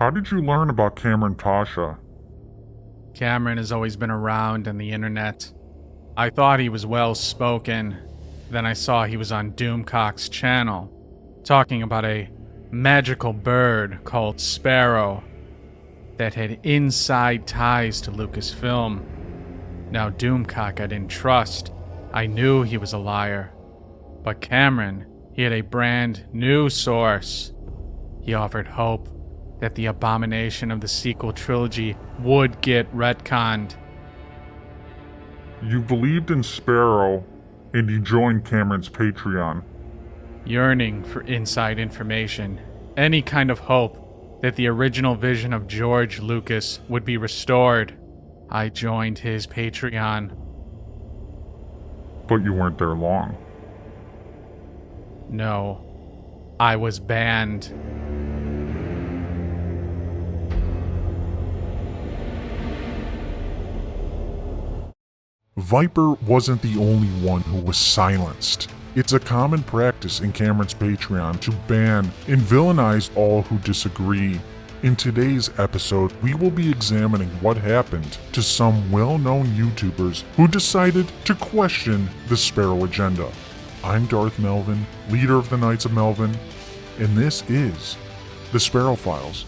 How did you learn about Kamran Pasha? Kamran has always been around on the internet. I thought he was well-spoken. Then I saw he was on Doomcock's channel, talking about a magical bird called Sparrow that had inside ties to Lucasfilm. Now Doomcock I didn't trust. I knew he was a liar. But Kamran, he had a brand new source. He offered hope that the abomination of the sequel trilogy would get retconned. You believed in Sparrow, and you joined Kamran's Patreon. Yearning for inside information, any kind of hope that the original vision of George Lucas would be restored, I joined his Patreon. But you weren't there long. No, I was banned. Viper wasn't the only one who was silenced. It's a common practice in Kamran's Patreon to ban and villainize all who disagree. In today's episode, we will be examining what happened to some well-known YouTubers who decided to question the Sparrow agenda. I'm Darth Melvin, leader of the Knights of Melvin, and this is the Sparrow Files.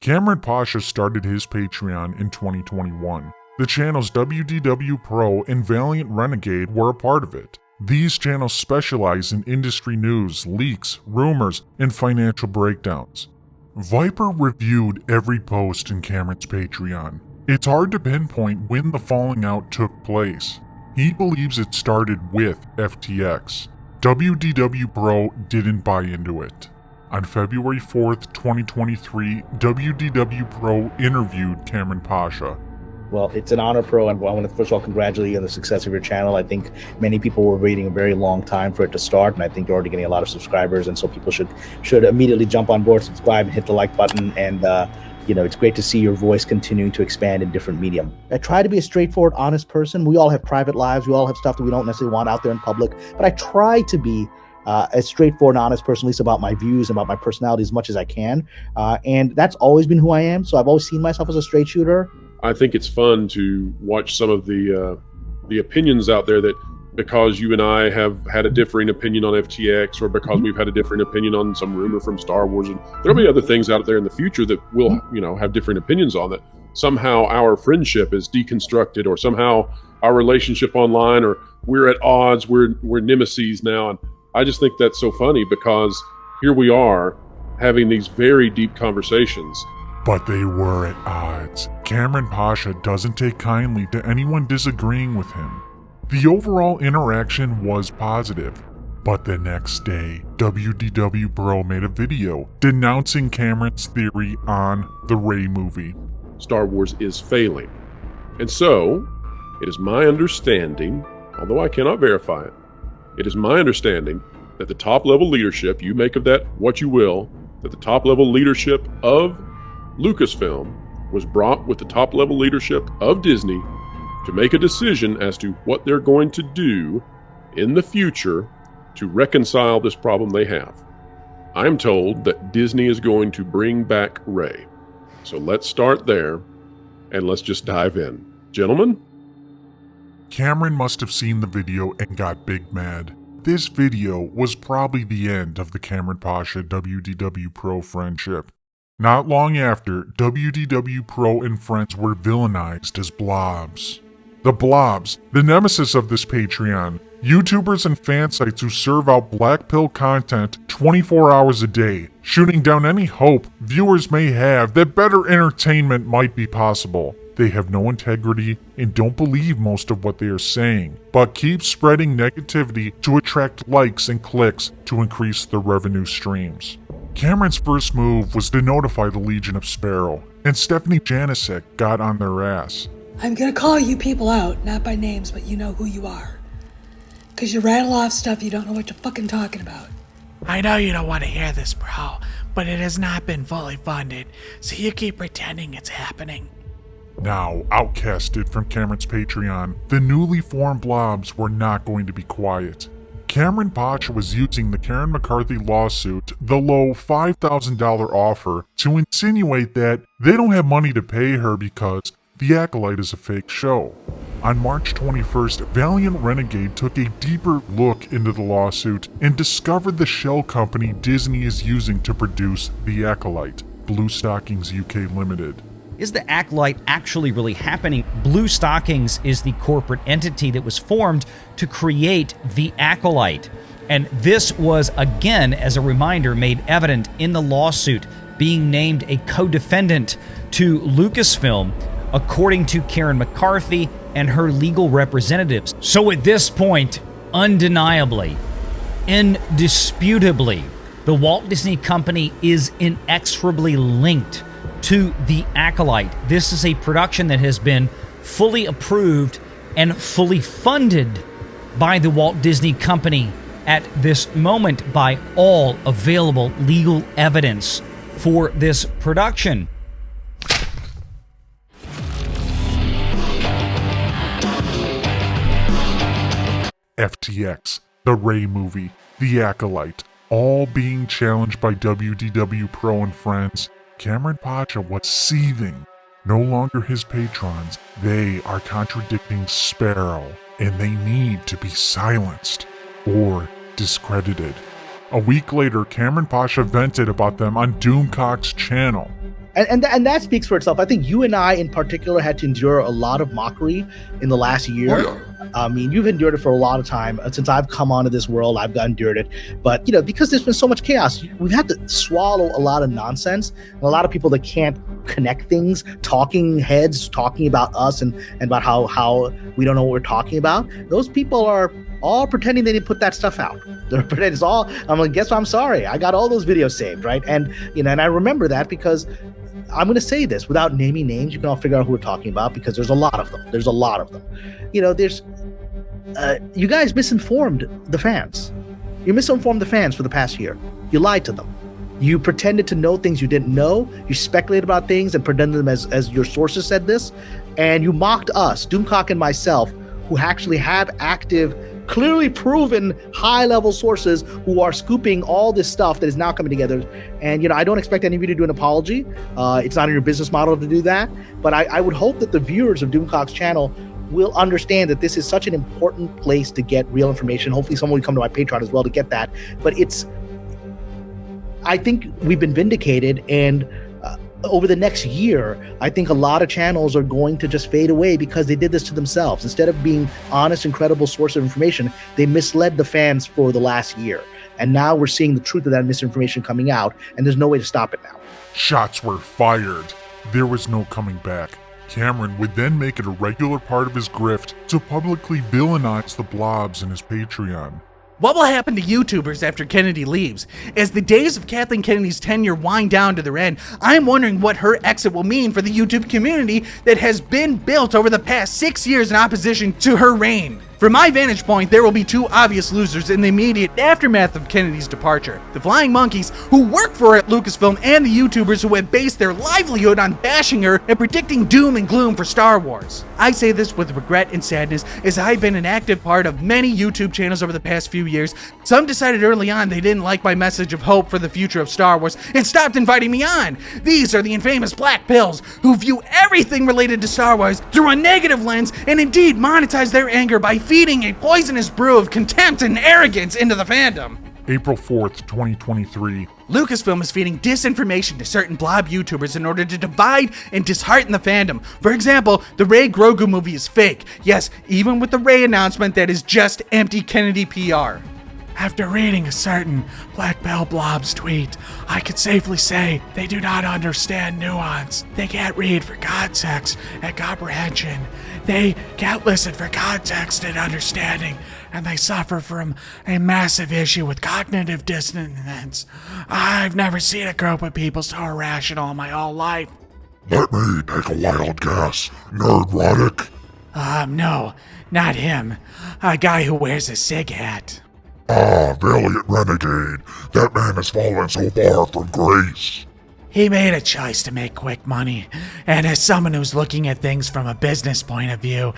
Kamran Pasha started his Patreon in 2021. The channels WDW Pro and Valiant Renegade were a part of it. These channels specialize in industry news, leaks, rumors, and financial breakdowns. Viper reviewed every post in Kamran's Patreon. It's hard to pinpoint when the falling out took place. He believes it started with FTX. WDW Pro didn't buy into it. On February 4th, 2023, WDW Pro interviewed Kamran Pasha. Well, it's an honor, Pro, and I want to first of all congratulate you on the success of your channel. I think many people were waiting a very long time for it to start, and I think you're already getting a lot of subscribers, and so people should immediately jump on board, subscribe, and hit the like button, and it's great to see your voice continuing to expand in different medium. I try to be a straightforward, honest person. We all have private lives. We all have stuff that we don't necessarily want out there in public, but I try to be a straightforward and honest person, at least about my views, about my personality as much as I can. And that's always been who I am. So I've always seen myself as a straight shooter. I think it's fun to watch some of the opinions out there that because you and I have had a differing opinion on FTX, or because we've had a different opinion on some rumor from Star Wars, and there'll be other things out there in the future that we'll, have different opinions on, that somehow our friendship is deconstructed, or somehow our relationship online, or we're at odds, we're nemesis now. And I just think that's so funny, because here we are having these very deep conversations. But they were at odds. Kamran Pasha doesn't take kindly to anyone disagreeing with him. The overall interaction was positive. But the next day, WDW Bro made a video denouncing Kamran's theory on the Rey movie. Star Wars is failing. And so, it is my understanding, although I cannot verify it, it is my understanding that the top-level leadership, you make of that what you will, that the top-level leadership of Lucasfilm was brought with the top-level leadership of Disney to make a decision as to what they're going to do in the future to reconcile this problem they have. I'm told that Disney is going to bring back Rey. So let's start there, and let's just dive in. Gentlemen? Kamran must have seen the video and got big mad. This video was probably the end of the Kamran Pasha WDW Pro friendship. Not long after, WDW Pro and friends were villainized as blobs. The blobs, the nemesis of this Patreon, YouTubers and fan sites who serve out black pill content 24 hours a day, shooting down any hope viewers may have that better entertainment might be possible. They have no integrity and don't believe most of what they are saying, but keep spreading negativity to attract likes and clicks to increase their revenue streams. Kamran's first move was to notify the Legion of Sparrow, and Stephanie Janicek got on their ass. I'm gonna call you people out, not by names, but you know who you are. Cause you rattle off stuff you don't know what you're fucking talking about. I know you don't want to hear this, bro, but it has not been fully funded, so you keep pretending it's happening. Now outcasted from Kamran's Patreon, the newly formed blobs were not going to be quiet. Kamran Pasha was using the Karen McCarthy lawsuit, the low $5,000 offer, to insinuate that they don't have money to pay her because the Acolyte is a fake show. On March 21st, Valiant Renegade took a deeper look into the lawsuit and discovered the shell company Disney is using to produce the Acolyte, Blue Stockings UK Limited. Is the Acolyte actually really happening? Blue Stockings is the corporate entity that was formed to create the Acolyte. And this was, again, as a reminder, made evident in the lawsuit, being named a co-defendant to Lucasfilm, according to Karen McCarthy and her legal representatives. So at this point, undeniably, indisputably, the Walt Disney Company is inexorably linked to the Acolyte. This is a production that has been fully approved and fully funded by the Walt Disney Company at this moment by all available legal evidence for this production. FTX, the Ray movie, the Acolyte, all being challenged by WDW Pro and friends. Kamran Pasha was seething. No longer his patrons, they are contradicting Sparrow, and they need to be silenced or discredited. A week later, Kamran Pasha vented about them on Doomcock's channel. And that speaks for itself. I think you and I in particular had to endure a lot of mockery in the last year. Oh, yeah. I mean, you've endured it for a lot of time. Since I've come onto this world, I've endured it. But, because there's been so much chaos, we've had to swallow a lot of nonsense. And a lot of people that can't connect things, talking heads, talking about us and about how we don't know what we're talking about. Those people are all pretending they didn't put that stuff out. They're pretending it's all, I'm like, guess what? I'm sorry. I got all those videos saved, right? And, and I remember that because I'm going to say this without naming names. You can all figure out who we're talking about because there's a lot of them. There's a lot of them. You guys misinformed the fans. You misinformed the fans for the past year. You lied to them. You pretended to know things you didn't know. You speculated about things and pretended them as your sources said this. And you mocked us, Doomcock and myself, who actually have active, clearly proven high-level sources who are scooping all this stuff that is now coming together. And, I don't expect any of you to do an apology. It's not in your business model to do that. But I would hope that the viewers of Doomcock's channel will understand that this is such an important place to get real information. Hopefully someone will come to my Patreon as well to get that. But I think we've been vindicated, and over the next year, I think a lot of channels are going to just fade away because they did this to themselves. Instead of being honest and credible source of information, they misled the fans for the last year. And now we're seeing the truth of that misinformation coming out, and there's no way to stop it now. Shots were fired. There was no coming back. Kamran would then make it a regular part of his grift to publicly villainize the blobs in his Patreon. What will happen to YouTubers after Kennedy leaves? As the days of Kathleen Kennedy's tenure wind down to their end, I'm wondering what her exit will mean for the YouTube community that has been built over the past 6 years in opposition to her reign. From my vantage point, there will be two obvious losers in the immediate aftermath of Kennedy's departure. The flying monkeys who work for Lucasfilm and the YouTubers who have based their livelihood on bashing her and predicting doom and gloom for Star Wars. I say this with regret and sadness, as I've been an active part of many YouTube channels over the past few years. Some decided early on they didn't like my message of hope for the future of Star Wars and stopped inviting me on. These are the infamous black pills who view everything related to Star Wars through a negative lens and indeed monetize their anger by feeding a poisonous brew of contempt and arrogance into the fandom. April 4th, 2023. Lucasfilm is feeding disinformation to certain blob YouTubers in order to divide and dishearten the fandom. For example, the Rey Grogu movie is fake. Yes, even with the Rey announcement that is just empty Kennedy PR. After reading a certain Black Bell Blobs tweet, I could safely say they do not understand nuance. They can't read for context and comprehension. They can't listen for context and understanding, and they suffer from a massive issue with cognitive dissonance. I've never seen a group of people so irrational in my whole life. Let me take a wild guess. Nerdrotic? No, not him. A guy who wears a SIG hat. Ah, Valiant Renegade. That man has fallen so far from grace. He made a choice to make quick money, and as someone who's looking at things from a business point of view,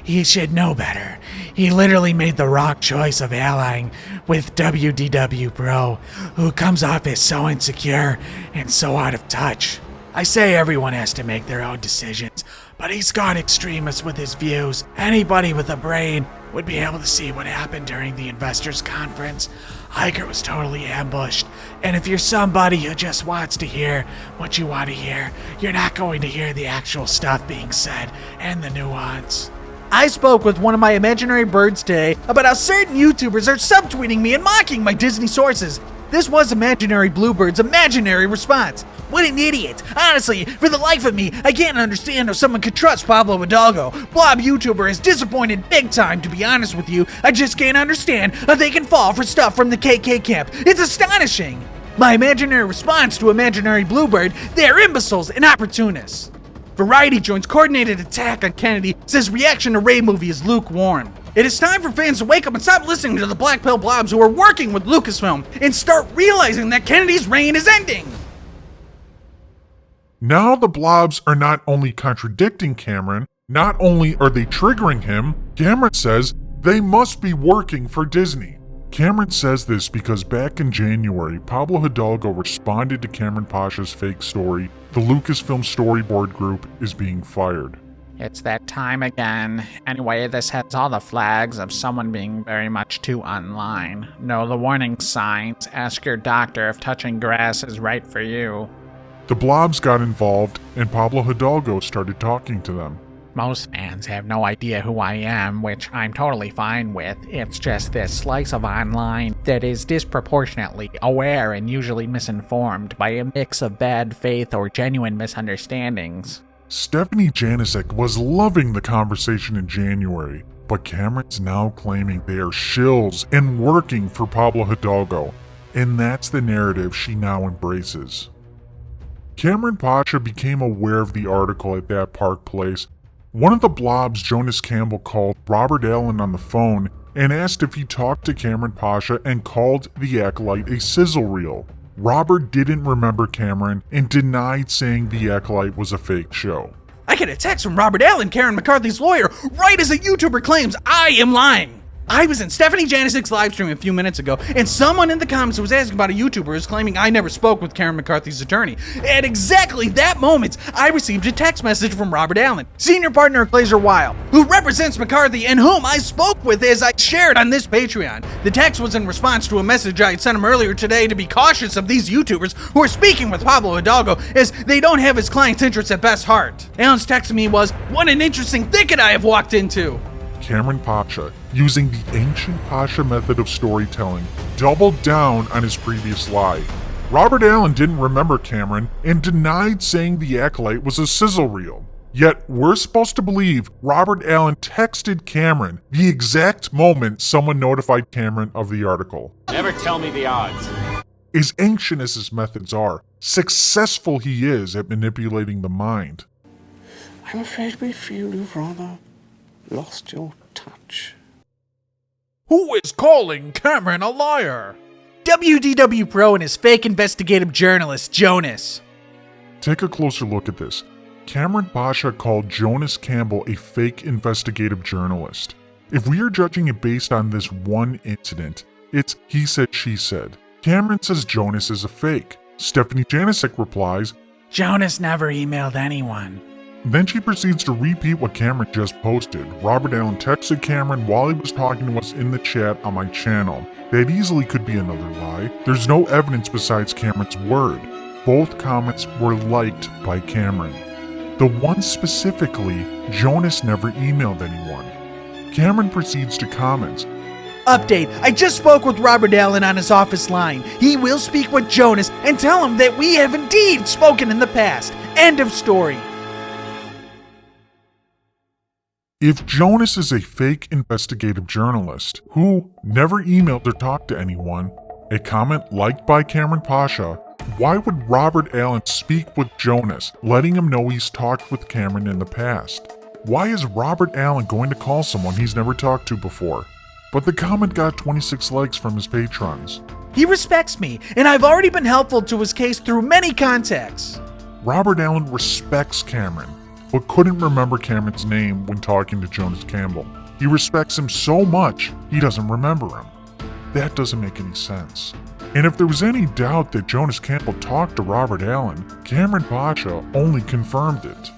he should know better. He literally made the wrong choice of allying with WDW Pro, who comes off as so insecure and so out of touch. I say everyone has to make their own decisions, but he's gone extremist with his views. Anybody with a brain would be able to see what happened during the investors conference. Iger was totally ambushed, and if you're somebody who just wants to hear what you want to hear, you're not going to hear the actual stuff being said and the nuance. I spoke with one of my imaginary birds today about how certain YouTubers are subtweeting me and mocking my Disney sources. This was Imaginary Bluebird's imaginary response. What an idiot. Honestly, for the life of me, I can't understand how someone could trust Pablo Hidalgo. Blob YouTuber is disappointed big time, to be honest with you. I just can't understand how they can fall for stuff from the KK camp. It's astonishing. My imaginary response to Imaginary Bluebird, they're imbeciles and opportunists. Variety joins coordinated attack on Kennedy, says reaction to Ray movie is lukewarm. It is time for fans to wake up and stop listening to the Black Pill Blobs who are working with Lucasfilm and start realizing that Kennedy's reign is ending. Now the Blobs are not only contradicting Kamran, not only are they triggering him, Kamran says they must be working for Disney. Kamran says this because back in January, Pablo Hidalgo responded to Kamran Pasha's fake story, the Lucasfilm storyboard group is being fired. It's that time again. Anyway, this has all the flags of someone being very much too online. Know the warning signs. Ask your doctor if touching grass is right for you. The Blobs got involved, and Pablo Hidalgo started talking to them. Most fans have no idea who I am, which I'm totally fine with. It's just this slice of online that is disproportionately aware and usually misinformed by a mix of bad faith or genuine misunderstandings. Stephanie Janicek was loving the conversation in January, but Kamran's now claiming they are shills and working for Pablo Hidalgo, and that's the narrative she now embraces. Kamran Pasha became aware of the article at that park place. One of the Blobs, Jonas Campbell, called Robert Allen on the phone and asked if he talked to Kamran Pasha and called the Acolyte a sizzle reel. Robert didn't remember Kamran and denied saying the Acolyte was a fake show. I get a text from Robert Allen, Karen McCarthy's lawyer, right as a YouTuber claims I am lying. I was in Stephanie Janicek's livestream a few minutes ago, and someone in the comments was asking about a YouTuber is claiming I never spoke with Karen McCarthy's attorney. At exactly that moment, I received a text message from Robert Allen, senior partner of Glazer Weil, who represents McCarthy and whom I spoke with as I shared on this Patreon. The text was in response to a message I had sent him earlier today to be cautious of these YouTubers who are speaking with Pablo Hidalgo, as they don't have his client's interests at best heart. Allen's text to me was, "What an interesting thicket I have walked into." Kamran Pasha, using the ancient Pasha method of storytelling, doubled down on his previous lie. Robert Allen didn't remember Kamran and denied saying the Acolyte was a sizzle reel. Yet we're supposed to believe Robert Allen texted Kamran the exact moment someone notified Kamran of the article. Never tell me the odds. As ancient as his methods are, successful he is at manipulating the mind. I'm afraid we feel you've rather lost your touch. Who is calling Kamran a liar? WDW Pro and his fake investigative journalist, Jonas. Take a closer look at this. Kamran Pasha called Jonas Campbell a fake investigative journalist. If we are judging it based on this one incident, it's he said, she said. Kamran says Jonas is a fake. Stephanie Janicek replies, Jonas never emailed anyone. Then she proceeds to repeat what Kamran just posted. Robert Allen texted Kamran while he was talking to us in the chat on my channel. That easily could be another lie. There's no evidence besides Kamran's word. Both comments were liked by Kamran. The one specifically, Jonas never emailed anyone. Kamran proceeds to comment. Update, I just spoke with Robert Allen on his office line. He will speak with Jonas and tell him that we have indeed spoken in the past. End of story. If Jonas is a fake investigative journalist who never emailed or talked to anyone, a comment liked by Kamran Pasha, why would Robert Allen speak with Jonas, letting him know he's talked with Kamran in the past? Why is Robert Allen going to call someone he's never talked to before? But the comment got 26 likes from his patrons. He respects me, and I've already been helpful to his case through many contacts. Robert Allen respects Cameron, but couldn't remember Cameron's name when talking to Jonas Campbell. He respects him so much, he doesn't remember him. That doesn't make any sense. And if there was any doubt that Jonas Campbell talked to Robert Allen, Kamran Pasha only confirmed it.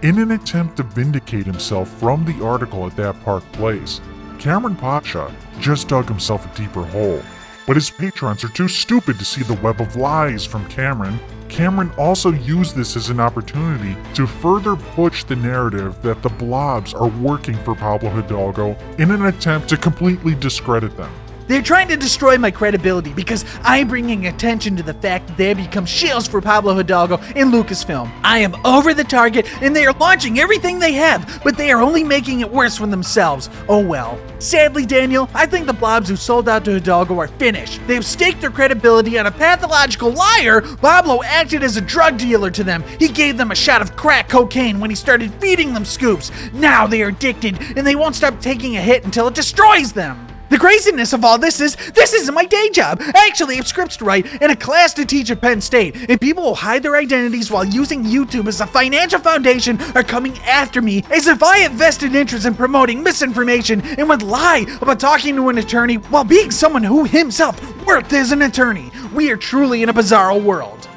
In an attempt to vindicate himself from the article at that Park Place, Kamran Pasha just dug himself a deeper hole. But his patrons are too stupid to see the web of lies from Cameron. Cameron also used this as an opportunity to further push the narrative that the blobs are working for Pablo Hidalgo in an attempt to completely discredit them. They're trying to destroy my credibility because I'm bringing attention to the fact that they have become shills for Pablo Hidalgo in Lucasfilm. I am over the target and they are launching everything they have, but they are only making it worse for themselves. Oh well. Sadly, Daniel, I think the blobs who sold out to Hidalgo are finished. They have staked their credibility on a pathological liar. Pablo acted as a drug dealer to them. He gave them a shot of crack cocaine when he started feeding them scoops. Now they are addicted and they won't stop taking a hit until it destroys them. The craziness of all this isn't my day job. Actually, I'm scriptwriter in a class to teach at Penn State, and people who hide their identities while using YouTube as a financial foundation are coming after me as if I have vested interest in promoting misinformation and would lie about talking to an attorney while being someone who himself worked as an attorney. We are truly in a bizarro world.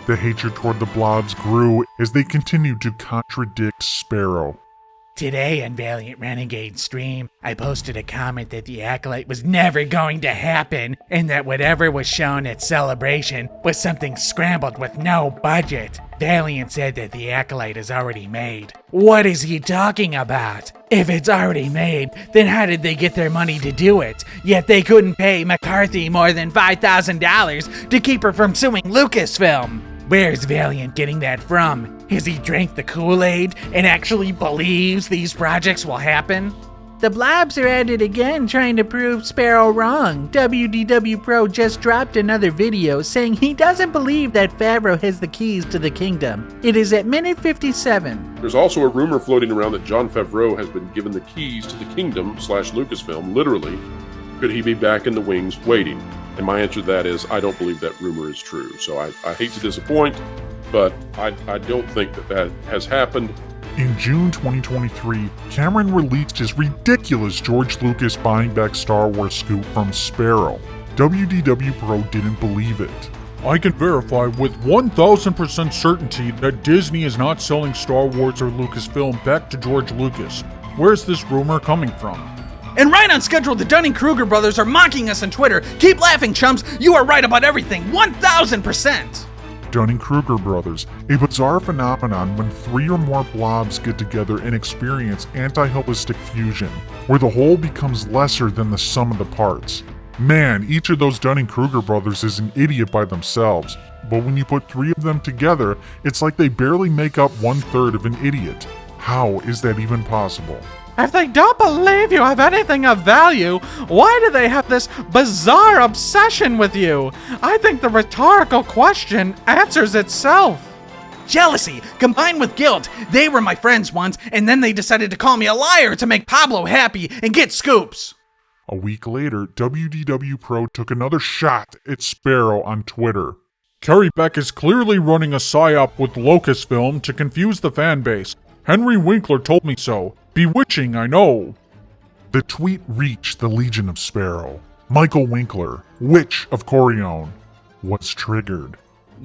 The hatred toward the blobs grew as they continued to contradict Sparrow. Today on Valiant Renegade Stream, I posted a comment that the Acolyte was never going to happen and that whatever was shown at Celebration was something scrambled with no budget. Valiant said that the Acolyte is already made. What is he talking about? If it's already made, then how did they get their money to do it? Yet they couldn't pay McCarthy more than $5,000 to keep her from suing Lucasfilm. Where's Valiant getting that from? Has he drank the Kool-Aid and actually believes these projects will happen? The blobs are at it again trying to prove Sparrow wrong. WDW Pro just dropped another video saying he doesn't believe that Favreau has the keys to the kingdom. It is at minute 57. There's also a rumor floating around that Jon Favreau has been given the keys to the kingdom / Lucasfilm, literally. Could he be back in the wings waiting? And my answer to that is I don't believe that rumor is true. So I hate to disappoint, but I don't think that has happened. In June 2023, Cameron released his ridiculous George Lucas buying back Star Wars scoop from Sparrow. WDW Pro didn't believe it. I can verify with 1000% certainty that Disney is not selling Star Wars or Lucasfilm back to George Lucas. Where's this rumor coming from? And right on schedule, the Dunning Krueger brothers are mocking us on Twitter. Keep laughing, chumps. You are right about everything. 1000%. Dunning Krueger brothers, a bizarre phenomenon when 3 or more blobs get together and experience anti-holistic fusion, where the whole becomes lesser than the sum of the parts. Man, each of those Dunning Krueger brothers is an idiot by themselves, but when you put 3 of them together, it's like they barely make up 1/3 of an idiot. How is that even possible? If they don't believe you have anything of value, why do they have this bizarre obsession with you? I think the rhetorical question answers itself. Jealousy combined with guilt. They were my friends once, and then they decided to call me a liar to make Pablo happy and get scoops. A week later, WDW Pro took another shot at Sparrow on Twitter. Carrie Beck is clearly running a psyop with Lucasfilm to confuse the fanbase. Henry Winkler told me so. Bewitching, I know. The tweet reached the Legion of Sparrow. Michael Winkler, Witch of Corione, was triggered.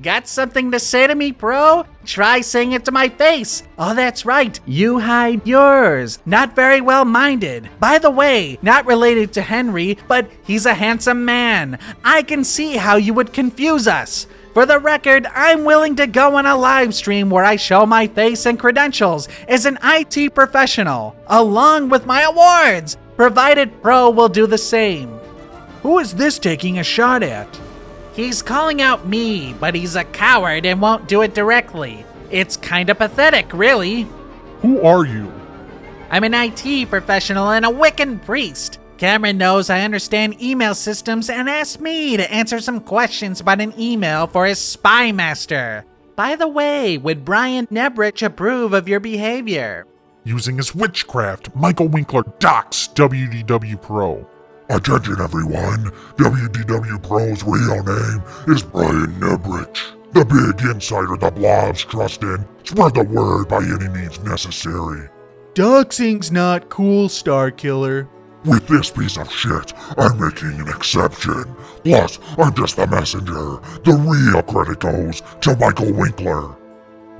Got something to say to me, bro? Try saying it to my face. Oh, that's right. You hide yours. Not very well-minded. By the way, not related to Henry, but he's a handsome man. I can see how you would confuse us. For the record, I'm willing to go on a live stream where I show my face and credentials as an IT professional, along with my awards, provided Pro will do the same. Who is this taking a shot at? He's calling out me, but he's a coward and won't do it directly. It's kinda pathetic, really. Who are you? I'm an IT professional and a Wiccan priest. Cameron knows I understand email systems and asked me to answer some questions about an email for his spy master. By the way, would Brian Nebrich approve of your behavior? Using his witchcraft, Michael Winkler doxed WDW Pro. Attention everyone, WDW Pro's real name is Brian Nebrich. The big insider the blobs trust in. Spread the word by any means necessary. Doxing's not cool, Starkiller. With this piece of shit, I'm making an exception. Plus, I'm just the messenger. The real credit goes to Michael Winkler.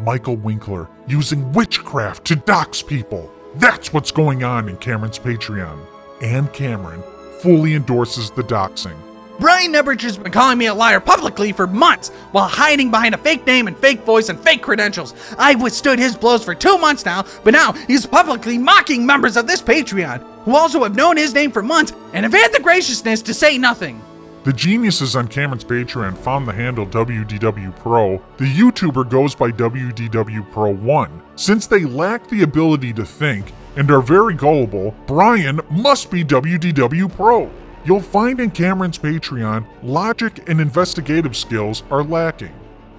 Michael Winkler using witchcraft to dox people. That's what's going on in Cameron's Patreon. And Cameron fully endorses the doxing. Brian Nebrich has been calling me a liar publicly for months while hiding behind a fake name and fake voice and fake credentials. I've withstood his blows for 2 months now, but now he's publicly mocking members of this Patreon, who also have known his name for months and have had the graciousness to say nothing. The geniuses on Cameron's Patreon found the handle WDW Pro. The YouTuber goes by WDW Pro 1. Since they lack the ability to think and are very gullible, Brian must be WDW Pro. You'll find in Cameron's Patreon, logic and investigative skills are lacking.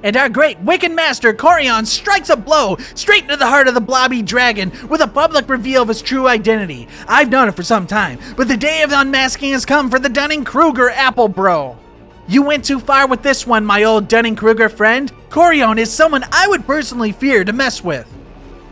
And our great Wiccan master, Corion, strikes a blow straight into the heart of the blobby dragon with a public reveal of his true identity. I've known it for some time, but the day of unmasking has come for the Dunning Krueger Apple Bro. You went too far with this one, my old Dunning Krueger friend. Corion is someone I would personally fear to mess with.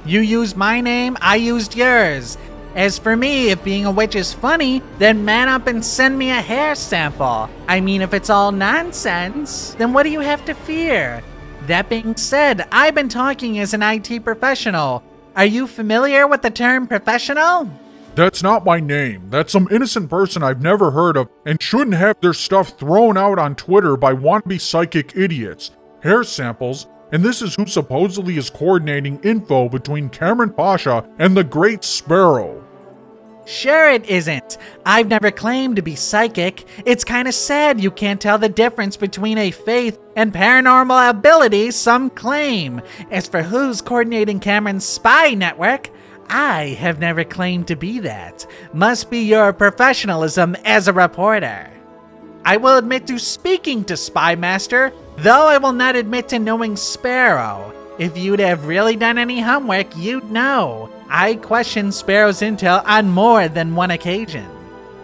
You used my name, I used yours. As for me, if being a witch is funny, then man up and send me a hair sample. I mean, if it's all nonsense, then what do you have to fear? That being said, I've been talking as an IT professional. Are you familiar with the term professional? That's not my name. That's some innocent person I've never heard of and shouldn't have their stuff thrown out on Twitter by wannabe psychic idiots. Hair samples, and this is who supposedly is coordinating info between Kamran Pasha and the Great Sparrow. Sure it isn't. I've never claimed to be psychic. It's kinda sad you can't tell the difference between a faith and paranormal ability some claim. As for who's coordinating Cameron's spy network, I have never claimed to be that. Must be your professionalism as a reporter. I will admit to speaking to Spy Master, though I will not admit to knowing Sparrow. If you'd have really done any homework, you'd know. I questioned Sparrow's intel on more than one occasion.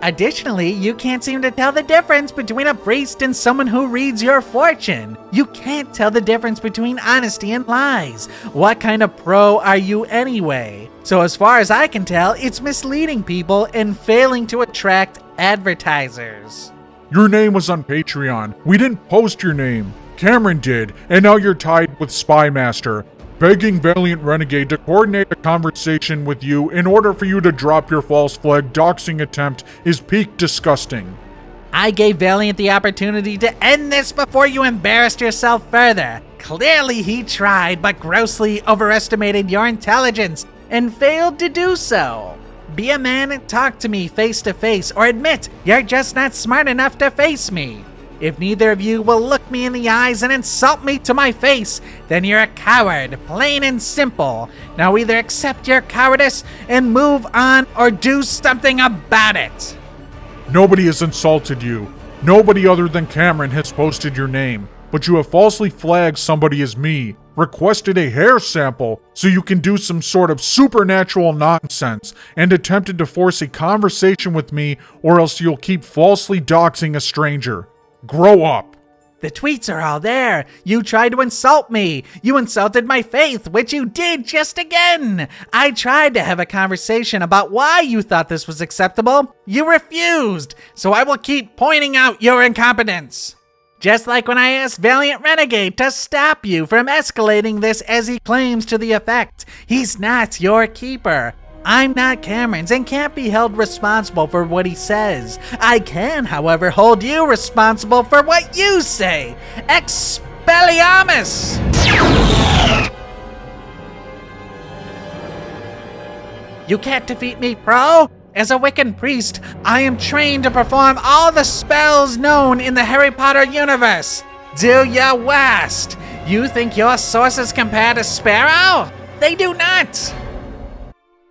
Additionally, you can't seem to tell the difference between a priest and someone who reads your fortune. You can't tell the difference between honesty and lies. What kind of pro are you anyway? So as far as I can tell, it's misleading people and failing to attract advertisers. Your name was on Patreon. We didn't post your name. Cameron did, and now you're tied with Spy Master, begging Valiant Renegade to coordinate a conversation with you in order for you to drop your false flag doxing attempt is peak disgusting. I gave Valiant the opportunity to end this before you embarrassed yourself further. Clearly he tried, but grossly overestimated your intelligence and failed to do so. Be a man and talk to me face to face, or admit you're just not smart enough to face me. If neither of you will look me in the eyes and insult me to my face, then you're a coward, plain and simple. Now either accept your cowardice and move on, or do something about it. Nobody has insulted you. Nobody other than Cameron has posted your name, but you have falsely flagged somebody as me, requested a hair sample so you can do some sort of supernatural nonsense, and attempted to force a conversation with me, or else you'll keep falsely doxing a stranger. Grow up. The tweets are all there. You tried to insult me. You insulted my faith, which you did just again. I tried to have a conversation about why you thought this was acceptable. You refused. So I will keep pointing out your incompetence. Just like when I asked Valiant Renegade to stop you from escalating this as he claims to the effect. He's not your keeper. I'm not Cameron's and can't be held responsible for what he says. I can, however, hold you responsible for what you say. Expelliarmus! You can't defeat me, Pro. As a Wiccan priest, I am trained to perform all the spells known in the Harry Potter universe. Do your worst. You think your sources compare to Sparrow? They do not.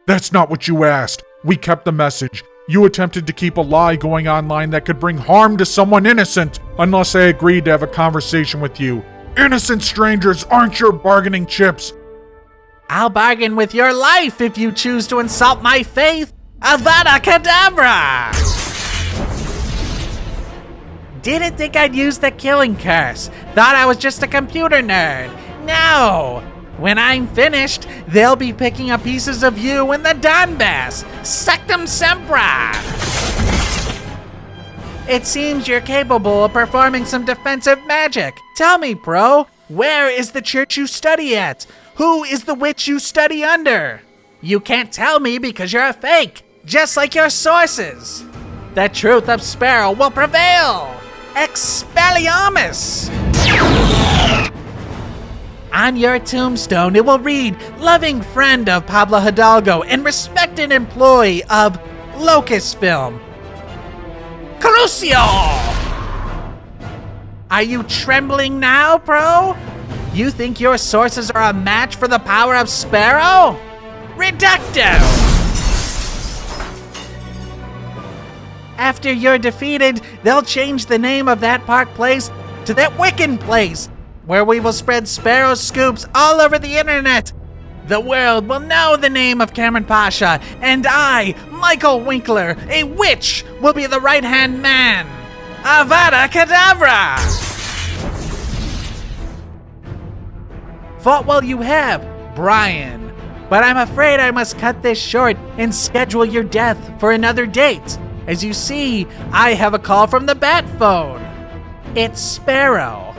That's not what you asked. We kept the message. You attempted to keep a lie going online that could bring harm to someone innocent, unless I agreed to have a conversation with you. Innocent strangers aren't your bargaining chips. I'll bargain with your life if you choose to insult my faith. Avada Kedavra! Didn't think I'd use the killing curse. Thought I was just a computer nerd. No! When I'm finished, they'll be picking up pieces of you in the Donbass. Sectum Sempra! It seems you're capable of performing some defensive magic. Tell me, bro, where is the church you study at? Who is the witch you study under? You can't tell me because you're a fake, just like your sources. The truth of Sparrow will prevail. Expelliarmus! On your tombstone, it will read, loving friend of Pablo Hidalgo and respected employee of Locust Film. Crucio! Are you trembling now, bro? You think your sources are a match for the power of Sparrow? Reducto! After you're defeated, they'll change the name of that park place to that Wiccan place, where we will spread Sparrow scoops all over the internet. The world will know the name of Kamran Pasha, and I, Michael Winkler, a witch, will be the right-hand man. Avada Kedavra! Fought while you have, Brian. But I'm afraid I must cut this short and schedule your death for another date. As you see, I have a call from the bat phone. It's Sparrow.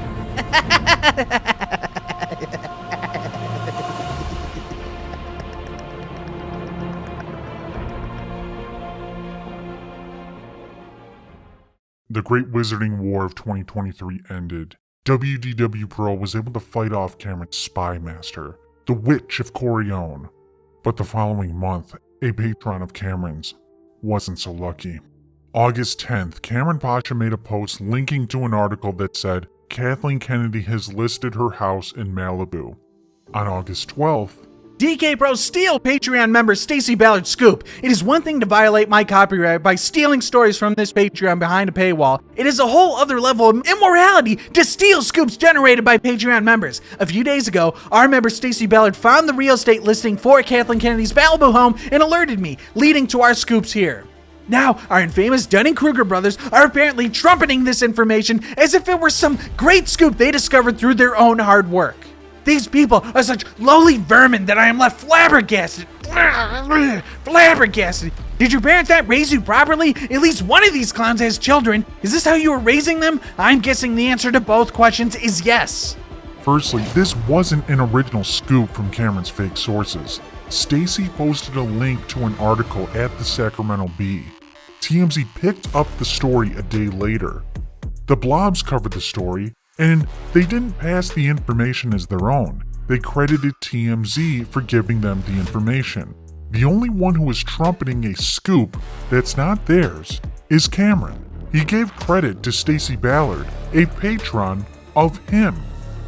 The Great Wizarding War of 2023 ended. WDW Pro was able to fight off Cameron's spy master, the Witch of Corleone. But the following month, a patron of Cameron's wasn't so lucky. August 10th, Kamran Pasha made a post linking to an article that said Kathleen Kennedy has listed her house in Malibu. On August 12th, DK Pro steal Patreon member Stacy Ballard's scoop. It is one thing to violate my copyright by stealing stories from this Patreon behind a paywall. It is a whole other level of immorality to steal scoops generated by Patreon members. A few days ago, our member Stacy Ballard found the real estate listing for Kathleen Kennedy's Malibu home and alerted me, leading to our scoops here. Now, our infamous Dunning Krueger brothers are apparently trumpeting this information as if it were some great scoop they discovered through their own hard work. These people are such lowly vermin that I am left flabbergasted. Flabbergasted. Did your parents not raise you properly? At least one of these clowns has children. Is this how you were raising them? I'm guessing the answer to both questions is yes. Firstly, this wasn't an original scoop from Cameron's fake sources. Stacy posted a link to an article at the Sacramento Bee. TMZ picked up the story a day later. The blobs covered the story, and they didn't pass the information as their own. They credited TMZ for giving them the information. The only one who is trumpeting a scoop that's not theirs is Kamran. He gave credit to Stacy Ballard, a patron of him,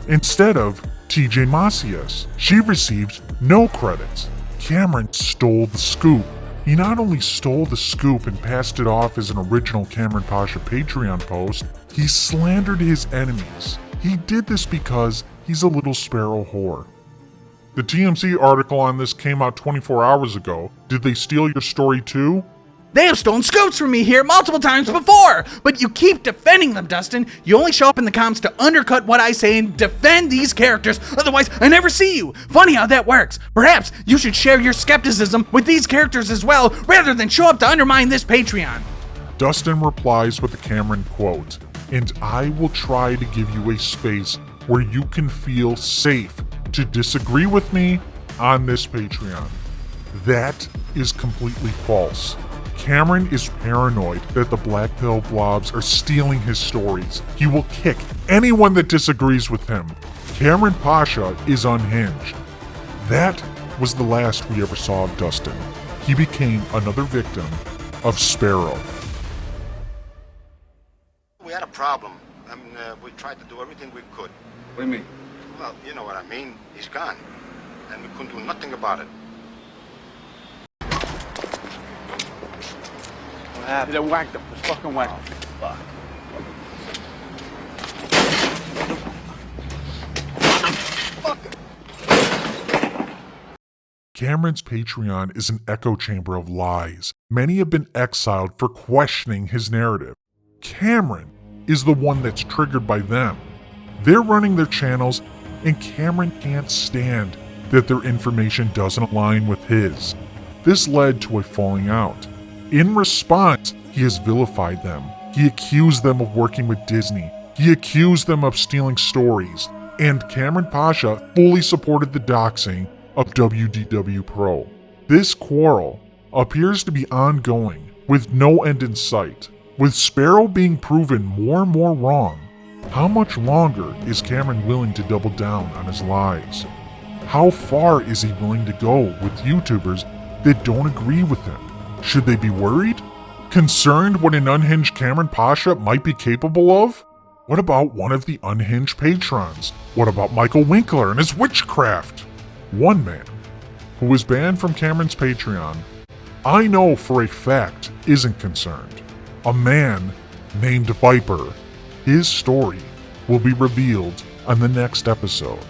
instead of TJ Macias. She received no credits. Kamran stole the scoop. He not only stole the scoop and passed it off as an original Kamran Pasha Patreon post, he slandered his enemies. He did this because he's a little Sparrow whore. The TMZ article on this came out 24 hours ago. Did they steal your story too? They have stolen scoops from me here multiple times before, but you keep defending them, Dustin. You only show up in the comments to undercut what I say and defend these characters, otherwise I never see you. Funny how that works. Perhaps you should share your skepticism with these characters as well, rather than show up to undermine this Patreon. Dustin replies with a Kamran quote, "And I will try to give you a space where you can feel safe to disagree with me on this Patreon." That is completely false. Kamran is paranoid that the Black Pill blobs are stealing his stories. He will kick anyone that disagrees with him. Kamran Pasha is unhinged. That was the last we ever saw of Dustin. He became another victim of Sparrow. We had a problem. We tried to do everything we could. What do you mean? Well, you know what I mean. He's gone. And we couldn't do nothing about it. What happened? They whacked him. Just fucking whacked him. Fuck. Kamran's Patreon is an echo chamber of lies. Many have been exiled for questioning his narrative. Kamran is the one that's triggered by them. They're running their channels, and Kamran can't stand that their information doesn't align with his. This led to a falling out. In response, he has vilified them. He accused them of working with Disney. He accused them of stealing stories. And Kamran Pasha fully supported the doxing of WDW Pro. This quarrel appears to be ongoing, with no end in sight. With Sparrow being proven more and more wrong, how much longer is Kamran willing to double down on his lies? How far is he willing to go with YouTubers that don't agree with him? Should they be worried? Concerned what an unhinged Kamran Pasha might be capable of? What about one of the unhinged patrons? What about Michael Winkler and his witchcraft? One man, who was banned from Kamran's Patreon, I know for a fact isn't concerned. A man named Viper. His story will be revealed on the next episode.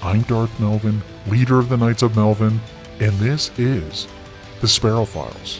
I'm Darth Melvin, leader of the Knights of Melvin, and this is the Sparrow Files.